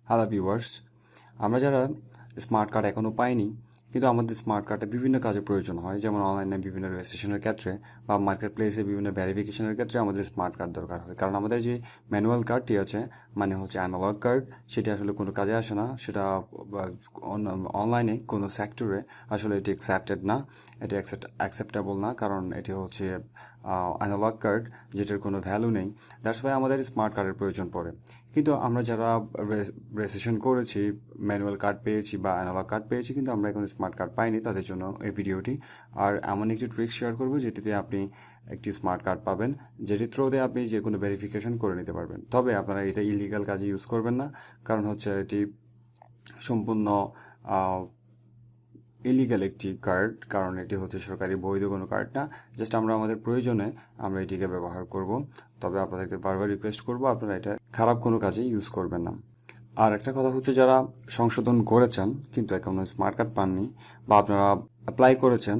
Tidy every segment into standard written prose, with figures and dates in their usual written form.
Hello viewers, আমরা যারা smart card এখনও পাইনি কিন্তু আমাদের স্মার্ট কার্ডে বিভিন্ন কাজে প্রয়োজন হয়, যেমন অনলাইনে বিভিন্ন রেজিস্ট্রেশনের ক্ষেত্রে বা মার্কেট প্লেসে বিভিন্ন ভেরিফিকেশনের ক্ষেত্রে আমাদের স্মার্ট কার্ড দরকার হয়। কারণ আমাদের যে ম্যানুয়াল কার্ডটি আছে, মানে হচ্ছে অ্যানালগ কার্ড, সেটি আসলে কোনো কাজে আসে না। সেটা অনলাইনে কোনো সেক্টরে আসলে এটি অ্যাকসেপ্টেড না, এটি অ্যাকসেপ্টেবল না, কারণ এটি হচ্ছে অ্যানালগ কার্ড যেটার কোনো ভ্যালু নেই। দ্যাটস ওয়াই আমাদের স্মার্ট কার্ডের প্রয়োজন পড়ে। কিন্তু আমরা যারা রেজিস্ট্রেশন করেছি, ম্যানুয়াল কার্ড পেয়েছি বা অ্যানালগ কার্ড পেয়েছি, কিন্তু আমরা এখন স্মার্ট কার্ড পাইনি, তাদের জন্য এই ভিডিওটি। আর এমন একটি ট্রিক শেয়ার করবো যেটিতে আপনি একটি স্মার্ট কার্ড পাবেন, যেটির থ্রুতে আপনি যে কোনো ভেরিফিকেশন করে নিতে পারবেন। তবে আপনারা এটা ইলিগাল কাজে ইউজ করবেন না, কারণ হচ্ছে এটি সম্পূর্ণ ইলিগাল একটি কার্ড, কারণ এটি হচ্ছে সরকারি বৈধ কোনো কার্ড না। জাস্ট আমরা আমাদের প্রয়োজনে আমরা এটিকে ব্যবহার করব। তবে আপনাদেরকে বারবার রিকোয়েস্ট করবো, আপনারা এটা খারাপ কোনো কাজে ইউজ করবেন না। আর একটা কথা হচ্ছে, যারা সংশোধন করেছেন কিন্তু এখনো স্মার্ট কার্ড পাননি, বা আপনারা অ্যাপ্লাই করেছেন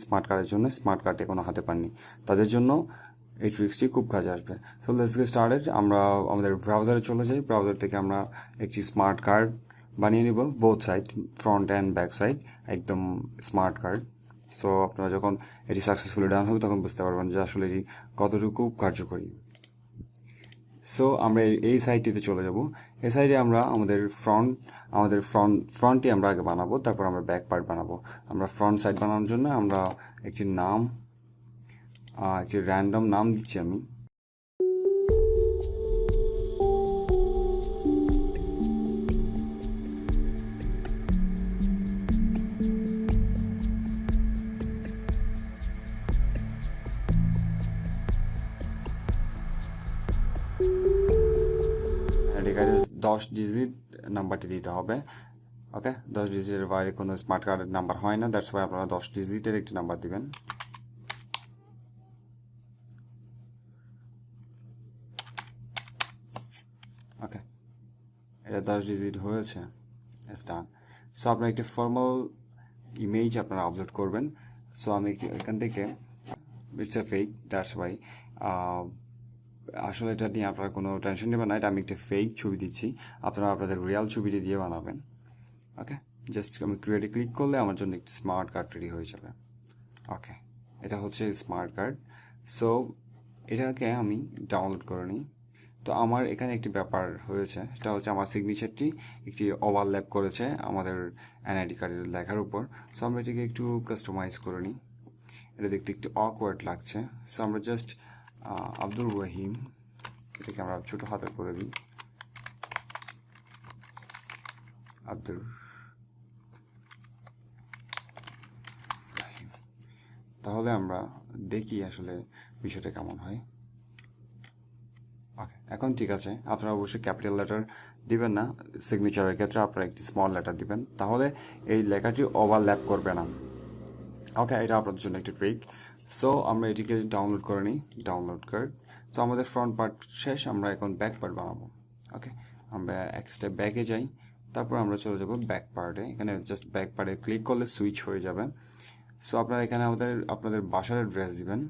স্মার্ট কার্ডের জন্য, স্মার্ট কার্ড এখনো হাতে পাননি, তাদের জন্য এই ট্রিক্সটি খুব কাজে আসবে। So let's get started. আমরা আমাদের ব্রাউজারে চলে যাই। ব্রাউজার থেকে আমরা একটি স্মার্ট কার্ড বানিয়ে নিব, both side, front and back side, একদম স্মার্ট কার্ড। সো আপনারা যখন এটি সাকসেসফুলি ডান হবে তখন বুঝতে পারবেন যে আসলে এটি কতটুকু কার্যকরী। সো আমরা এই সাইডটিতে চলে যাব। এই সাইডে আমরা আমাদের ফ্রন্টটি আমরা আগে বানাবো, তারপর আমরা ব্যাক পার্ট বানাবো। আমরা ফ্রন্ট সাইড বানানোর জন্য আমরা একটি র্যান্ডম নাম দিচ্ছি আমি। এখানে 10 ডিজিট নাম্বারটি দিতে হবে। ওকে, 10 ডিজিটের বাইরে কোনো স্মার্ট কার্ডের নাম্বার হয় না, দ্যাটস ওয়াই আপনারা 10 ডিজিটের একটি নাম্বার দিবেন। ওকে, এটা 10 ডিজিট হয়েছে, ইটস ডান। সো আপনার একটি ফর্মাল ইমেজ আপনারা আপলোড করবেন। সো আমি এখান থেকে, it's a fake, that's why আসলে এটা নিয়ে আপনারা কোনো টেনশন নেবেন না। এটা আমি একটা ফেক ছবি দিচ্ছি, আপনারা আপনাদের রিয়াল ছবিটি দিয়ে বানাবেন। ওকে, জাস্ট আমি ক্রিয়েটে ক্লিক করলে আমার জন্য একটি স্মার্ট কার্ড রেডি হয়ে যাবে। ওকে, এটা হচ্ছে স্মার্ট কার্ড। সো এটাকে আমি ডাউনলোড করে নিই। তো আমার এখানে একটি ব্যাপার হয়েছে, সেটা হচ্ছে আমার সিগনেচারটি একটি ওভারল্যাপ করেছে আমাদের এনআইডি কার্ডের লেখার উপর। সো আমরা এটাকে একটু কাস্টমাইজ করে নিই। এটা দেখতে একটু অকওয়ার্ড লাগছে। সো আমরা জাস্ট আব্দুল রহিম, এটাকে আমরা ছোটো হাতে করে দিই, আব্দুল রহিম। তাহলে আমরা দেখি আসলে বিষয়টা কেমন হয়। ওকে, এখন ঠিক আছে। আপনারা অবশ্যই ক্যাপিটাল লেটার দিবেন না, সিগনেচারের ক্ষেত্রে আপনারা একটি স্মল লেটার দিবেন, তাহলে এই লেখাটি ওভারল্যাপ করবে না। ওকে, এটা আপনাদের জন্য একটি ট্রিক। সো আমরা এটিকে ডাউনলোড করে নিই, ডাউনলোড কার্ড। তো আমাদের ফ্রন্ট পার্ট শেষ, আমরা এখন ব্যাক পার্ট বানাবো। ওকে, আমরা এক স্টেপ ব্যাকে যাই, তারপর আমরা চলে যাব ব্যাক পার্টে। এখানে জাস্ট ব্যাক পার্টে ক্লিক করলে সুইচ হয়ে যাবে। সো আপনারা এখানে আপনাদের বাসার অ্যাড্রেস দিবেন।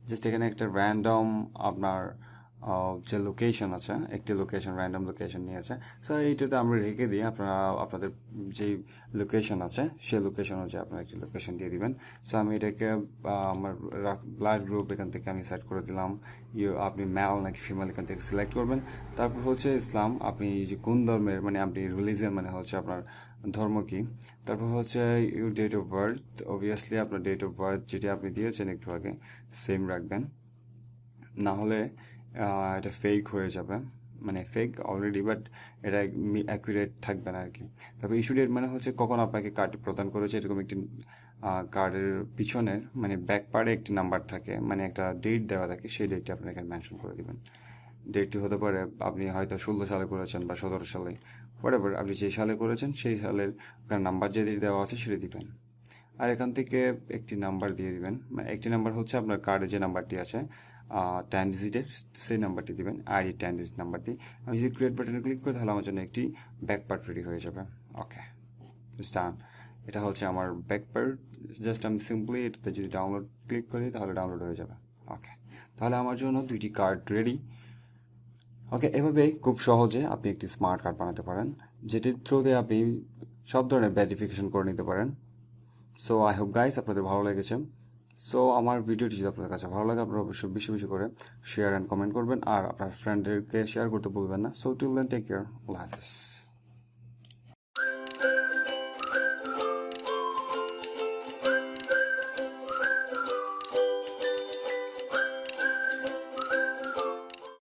জাস্ট এখানে একটা র্যান্ডম আপনার যে লোকেশন আছে, একটি লোকেশন, র্যান্ডম লোকেশন নিয়েছে। সো এইটাতে আমরা রেখে দিই, আপনারা আপনাদের যেই লোকেশন আছে সেই লোকেশন অনুযায়ী আপনারা একটি লোকেশন দিয়ে দিবেন। সো আমি এটাকে আমার ব্লাড গ্রুপ এখান থেকে আমি সেট করে দিলাম। আপনি মেল নাকি ফিমেল এখান থেকে সিলেক্ট করবেন। তারপর হচ্ছে ইসলাম, আপনি যে কোন ধর্মের, মানে আপনি রিলিজিয়ন মানে হচ্ছে আপনার ধর্ম কি। তারপর হচ্ছে your date of birth, obviously আপনার ডেট অফ বার্থ যেটি আপনি দিয়েছেন একটু আগে সেম রাখবেন, না হলে এটা ফেক হয়ে যাবে, মানে ফেক অলরেডি, বাট এটা অ্যাকুরেট থাকবে না আর কি। তারপর ইস্যু ডেট মানে হচ্ছে কখন আপনাকে কার্ডটি প্রদান করেছে, এরকম একটি কার্ডের পিছনের মানে ব্যাক পার্টে একটি নাম্বার থাকে, মানে একটা ডেট দেওয়া থাকে, সেই ডেটটি আপনি এখানে মেনশন করে দেবেন। ডেটটি হতে পারে আপনি হয়তো 16 সালে করেছেন বা 17 সালে, হোয়াটএভার আপনি যে সালে করেছেন সেই সালের নাম্বার যে দেওয়া আছে সেটা দিবেন। আর এখান থেকে একটি নাম্বার দিয়ে দিবেন, একটি নাম্বার হচ্ছে আপনার কার্ডে যে নাম্বারটি আছে 10 ডিজিটের, সেই নাম্বারটি দিবেন, আইডি 10 ডিজিট নাম্বারটি। আমি যদি ক্রিয়েট বাটনে ক্লিক করি তাহলে আমার জন্য একটি ব্যাক পার্ট রেডি হয়ে যাবে। ওকে, ডান। এটা হচ্ছে আমার ব্যাক পার্ট। জাস্ট আমি সিম্পলি এটাতে যদি ডাউনলোড ক্লিক করি তাহলে ডাউনলোড হয়ে যাবে। ওকে, তাহলে আমার জন্য 2টি কার্ড রেডি। ওকে, এভাবে খুব সহজে আপনি একটি স্মার্ট কার্ড বানাতে পারেন, যেটির থ্রুতে আপনি সব ধরনের ভেরিফিকেশন করে নিতে পারেন। সো আই হোপ গাইস আপনাদের ভালো লেগেছে। সো আমার ভিডিওটি যদি আপনাদের কাছে ভালো লাগে, আপনারা অবশ্যই বেশি বেশি করে শেয়ার অ্যান্ড কমেন্ট করবেন, আর আপনার ফ্রেন্ডদেরকে শেয়ার করতে ভুলবেন না। So till then, take care, আল্লাহ হাফেজ।